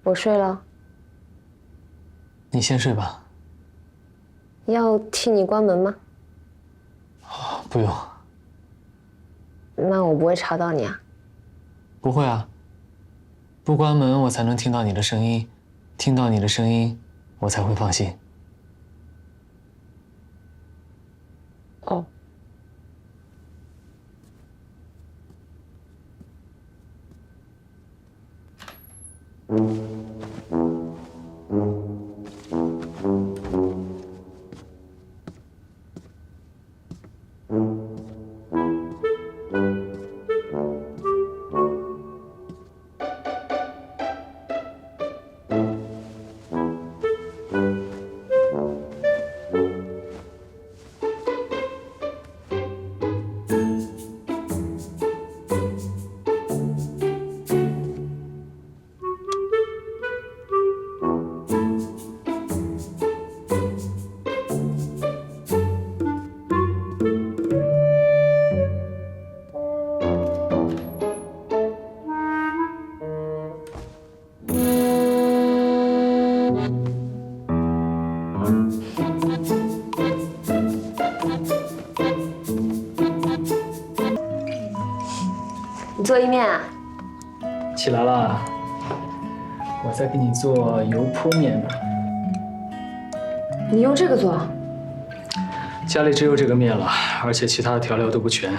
我睡了。你先睡吧。要替你关门吗？不用。那我不会吵到你啊？不会啊。不关门，我才能听到你的声音，听到你的声音，我才会放心。哦。你做意面啊？起来了，我在给你做油泼面呢。你用这个做？家里只有这个面了，而且其他的调料都不全，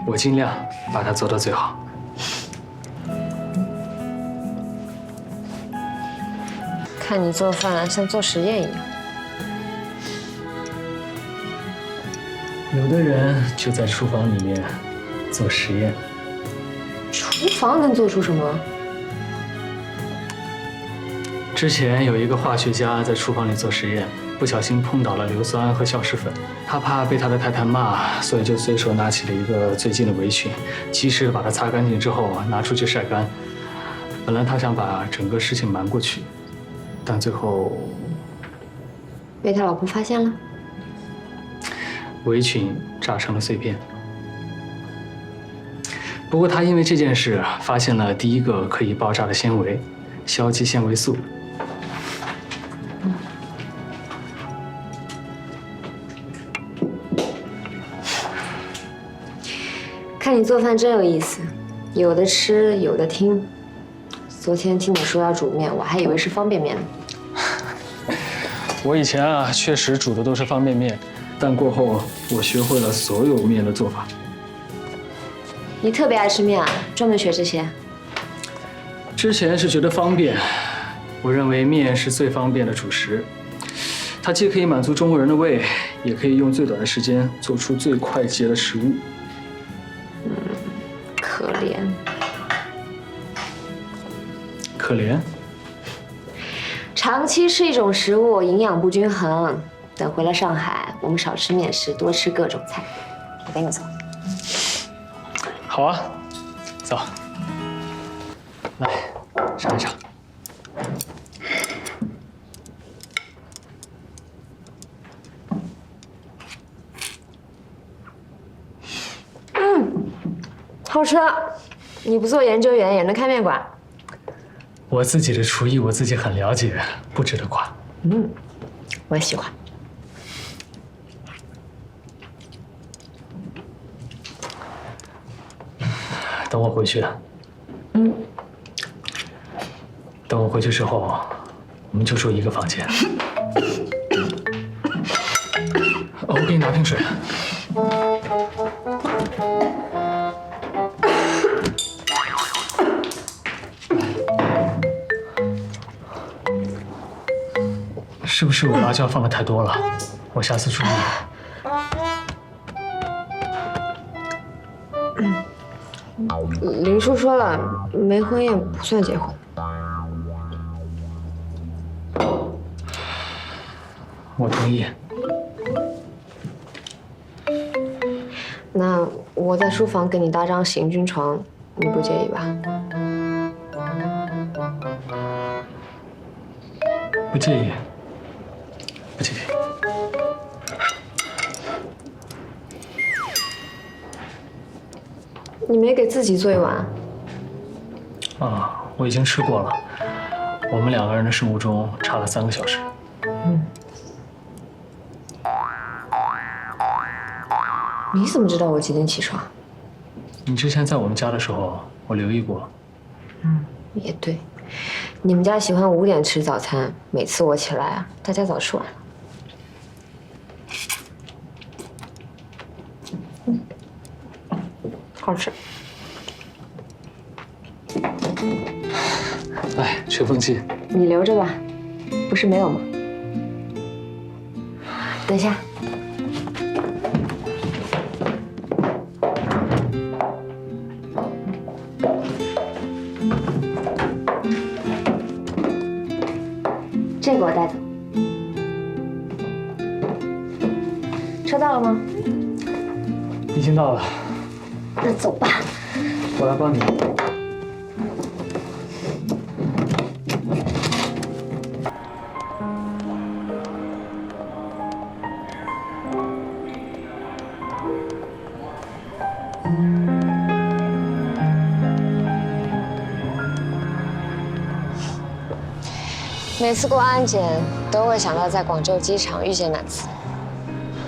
我尽量把它做到最好。看你做饭像做实验一样。有的人就在厨房里面做实验。厨房能做出什么？之前有一个化学家在厨房里做实验，不小心碰倒了硫酸和硝石粉，他怕被他的太太骂，所以就随手拿起了一个最近的围裙，及时把它擦干净之后拿出去晒干。本来他想把整个事情瞒过去，但最后被他老婆发现了。围裙炸成了碎片。不过他因为这件事发现了第一个可以爆炸的纤维——硝基纤维素。看你做饭真有意思，有的吃，有的听。昨天听你说要煮面，我还以为是方便面呢。我以前确实煮的都是方便面，但过后我学会了所有面的做法。你特别爱吃面啊？专门学这些？之前是觉得方便，我认为面是最方便的主食，它既可以满足中国人的胃，也可以用最短的时间做出最快捷的食物。可怜。可怜？长期吃一种食物，营养不均衡。等回了上海，我们少吃面食，多吃各种菜。我跟你走。好啊，走，来尝一尝。好吃。你不做研究员也能开面馆？我自己的厨艺我自己很了解，不值得夸。我喜欢。等我回去。等我回去之后，我们就住一个房间。我给你拿瓶水。是不是我辣椒放的太多了？我下次注意。林叔说了，没婚宴不算结婚。我同意。那我在书房给你搭张行军床，你不介意吧？不介意。不介意。你你没给自己做一碗？啊，我已经吃过了。我们2个人的生物钟差了3个小时。你怎么知道我几点起床？你之前在我们家的时候，我留意过。也对，你们家喜欢5点吃早餐，每次我起来啊，大家早吃完了。好吃。来，吹风机。你留着吧，不是没有吗？等一下。这个我带走。车到了吗？已经到了。那走吧。我来帮你。每次过安检都会想到在广州机场遇见那次，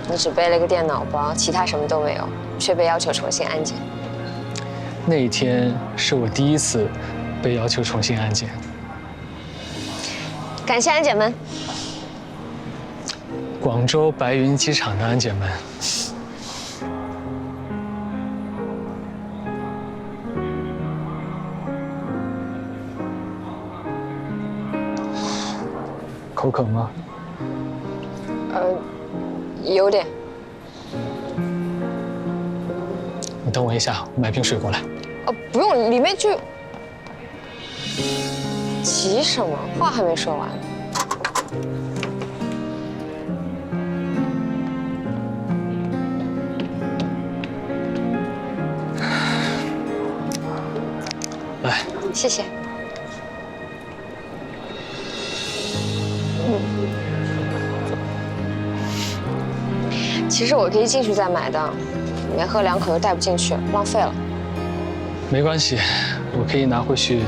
你只背了个电脑包，其他什么都没有，却被要求重新安检。那一天是我第1次被要求重新安检。感谢安检们。广州白云机场的安检们。口渴吗？有点。你等我一下，我买瓶水过来。不用，里面就……急什么？话还没说完。来，谢谢。其实我可以进去再买的，没喝2口又带不进去，浪费了。没关系，我可以拿回去，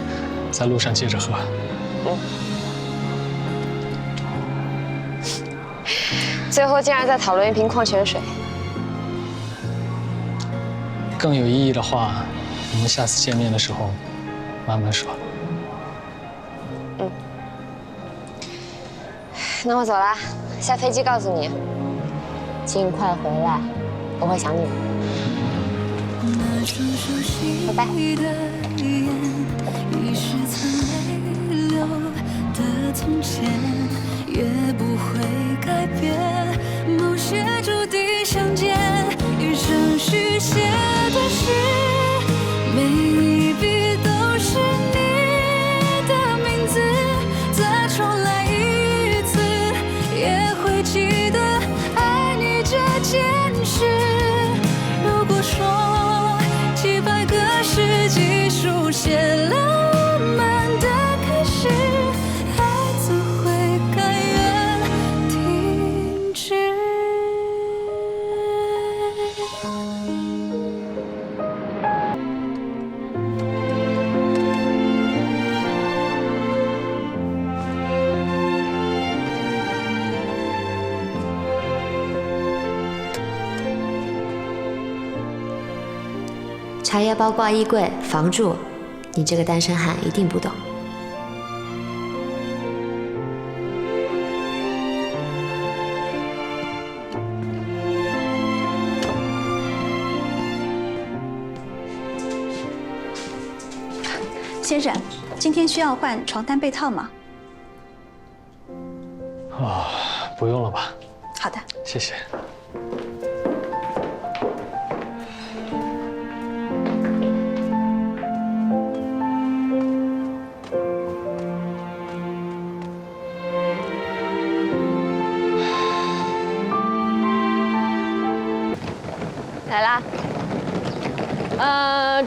在路上接着喝。最后竟然在讨论一瓶矿泉水。更有意义的话，我们下次见面的时候慢慢说。那我走啦，下飞机告诉你，尽快回来，我会想你的。拜拜。也不会改变，某些注定相见，一生续写的诗，每一笔都是你的名字，再重来一次，也会记得爱你这件事。如果说几百个世纪书写浪漫的开始，茶叶包挂衣柜，防住，你这个单身汉一定不懂。先生，今天需要换床单被套吗？不用了吧？好的。谢谢。来啦！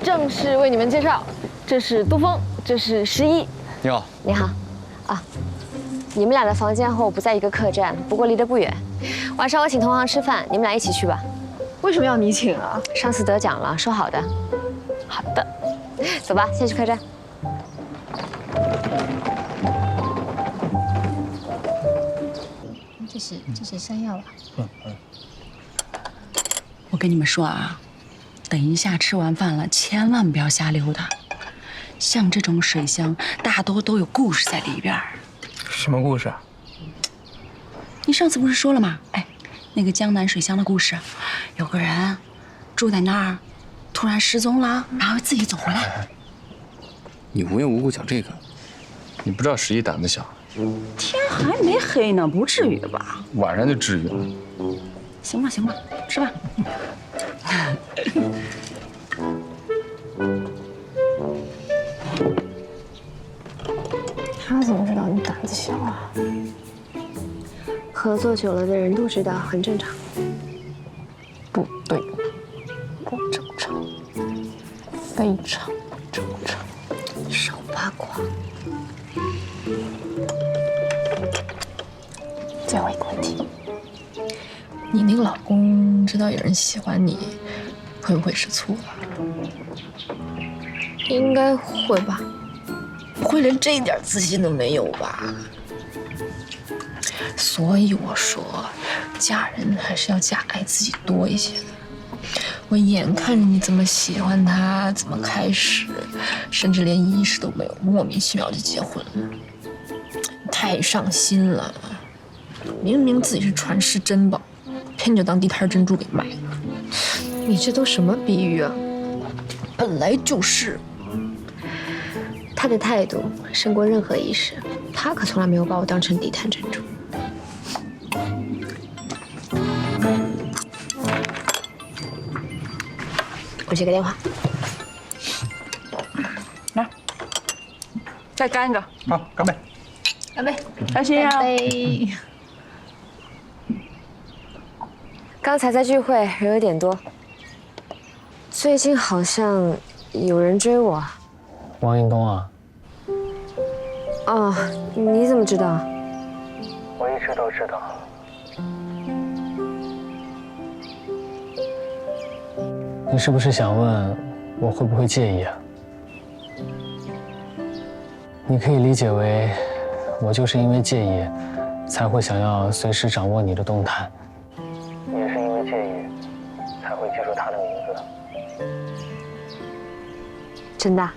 正式为你们介绍，这是杜峰，这是11。你好。你好。啊，你们俩的房间和我不在一个客栈，不过离得不远。晚上我请同行吃饭，你们俩一起去吧。为什么要你请啊？上次得奖了，说好的。好的。走吧，先去客栈。这是山药吧？我跟你们说啊，等一下吃完饭了，千万不要瞎溜达。像这种水乡，大多都有故事在里边儿。什么故事啊？你上次不是说了吗？哎，那个江南水乡的故事，有个人住在那儿，突然失踪了，然后自己走回来。你无缘无故讲这个，你不知道十一胆子小。天还没黑呢，不至于吧？晚上就至于了。行吧，行吧，吃吧。他怎么知道你胆子小啊？合作久了的人都知道，很正常。不对，不正常，非常不正常。少八卦。最后一个问题，你那个老公知道有人喜欢你，会不会吃醋了？应该会吧。不会连这一点自信都没有吧？所以我说，嫁人还是要嫁爱自己多一些的。我眼看着你怎么喜欢他，怎么开始，甚至连意识都没有，莫名其妙就结婚了，你太上心了。明明自己是传世珍宝，偏就当地摊珍珠给卖了。你这都什么比喻啊？本来就是。他的态度胜过任何仪式，他可从来没有把我当成地摊珍珠。我接个电话。来，再干一个。好，干杯！干杯！开心啊！干杯！刚才在聚会人有点多，最近好像有人追我。王英东啊。哦，你怎么知道？我一直都知道。你是不是想问我会不会介意啊？你可以理解为，我就是因为介意，才会想要随时掌握你的动态。也是因为介意，才会记住他的名字。真的？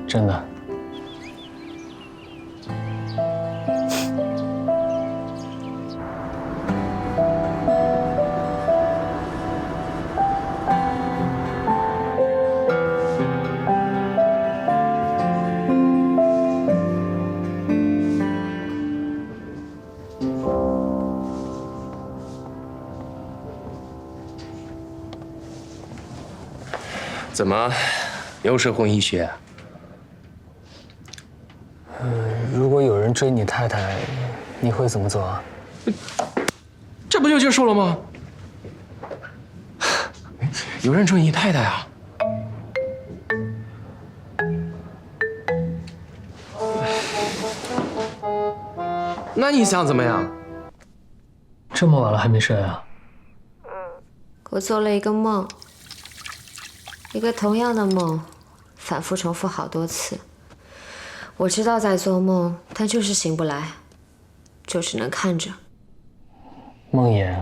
真的。怎么，又是混医学？如果有人追你太太，你会怎么做啊？这不就结束了吗？有人追你太太啊？那你想怎么样？这么晚了还没睡啊？我做了一个梦，一个同样的梦，反复重复好多次。我知道在做梦，但就是醒不来，就只能看着。梦魇。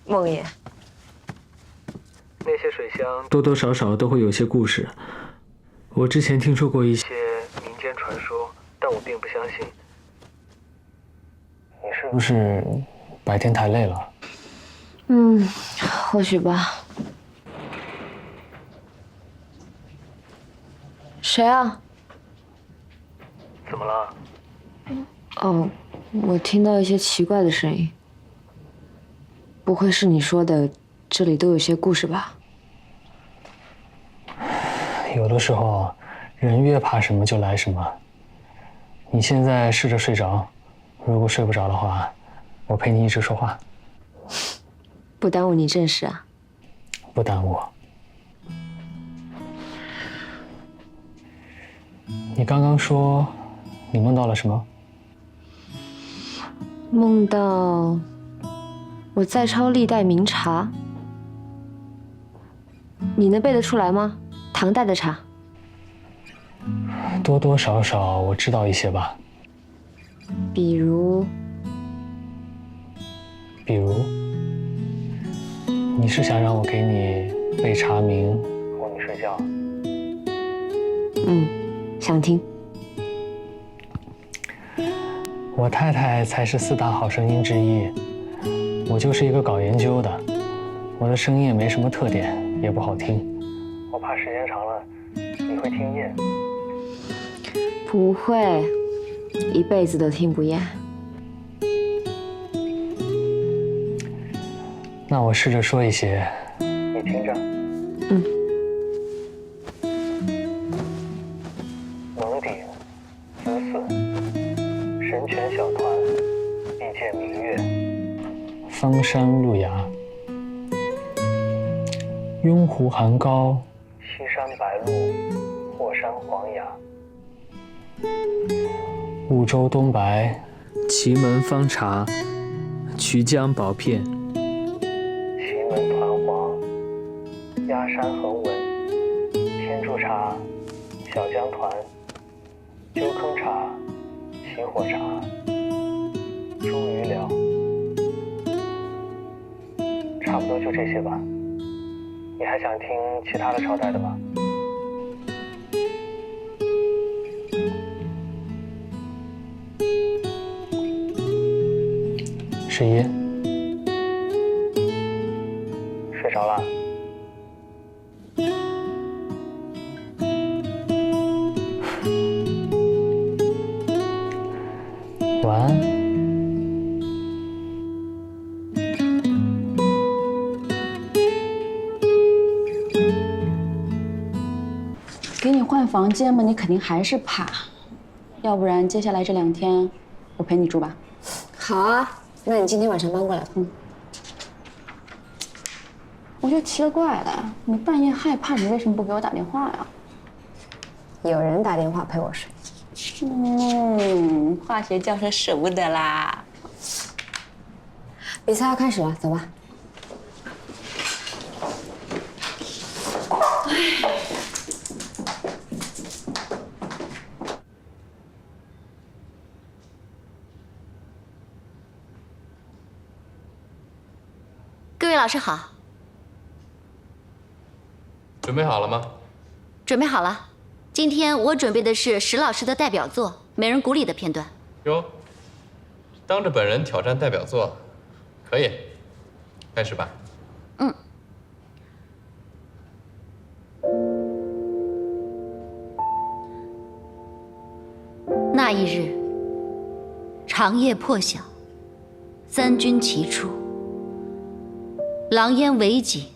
梦魇。那些水乡多多少少都会有些故事。我之前听说过一些民间传说，但我并不相信。你是不是白天太累了？或许吧。谁啊？怎么了？哦，我听到一些奇怪的声音。不会是你说的，这里都有些故事吧？有的时候，人越怕什么就来什么。你现在试着睡着，如果睡不着的话，我陪你一直说话。不耽误你正事啊？不耽误。你刚刚说，你梦到了什么？梦到我在抄历代名茶，你能背得出来吗？唐代的茶。多多少少我知道一些吧。比如，你是想让我给你背茶名，哄你睡觉？想听。我太太才是4大好声音之一，我就是一个搞研究的，我的声音也没什么特点，也不好听，我怕时间长了你会听厌。不会，一辈子都听不厌。那我试着说一些，你听着。蒙顶、姿色、神拳小团、必见明月、芳山路崖、雍湖寒高、西山白鹭、霍山黄崖、婺州东白、祁门方茶、衢江薄片、祁门团黄、鸦山横纹、天柱茶、小江团、鸠坑茶、熄火茶、茱萸寮，差不多就这些吧。你还想听其他的朝代的吗？十一，睡着了？晚安。给你换房间嘛，你肯定还是怕。要不然接下来这2天，我陪你住吧。好啊，那你今天晚上搬过来吧。我就奇了怪了，你半夜害怕，你为什么不给我打电话呀？有人打电话陪我睡。化学教授舍不得啦。比赛要开始了，走吧。各位老师好，准备好了吗？准备好了。今天我准备的是石老师的代表作《美人谷》里的片段。哟，当着本人挑战代表作，可以，开始吧。那一日，长夜破晓，三军齐出，狼烟围锦，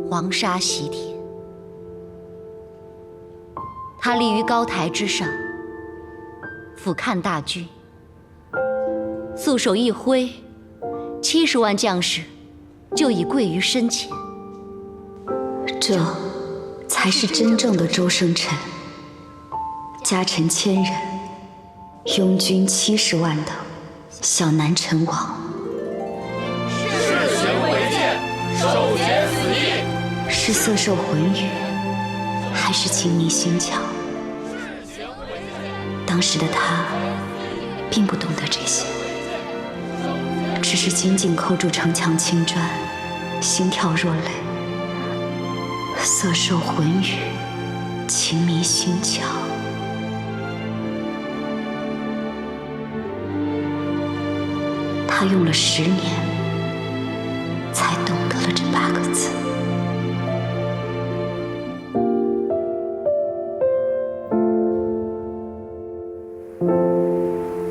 黄沙袭天。他立于高台之上，俯瞰大军，素手一挥，70万将士就已跪于身前。这才是真正的周生辰，家臣1000人，拥军70万的小南陈王。事行违建，首节死义。是色受魂语，还是情迷心窍？当时的他并不懂得这些，只是紧紧扣住城墙青砖，心跳若泪。色受魂语，情迷心窍。他用了10年，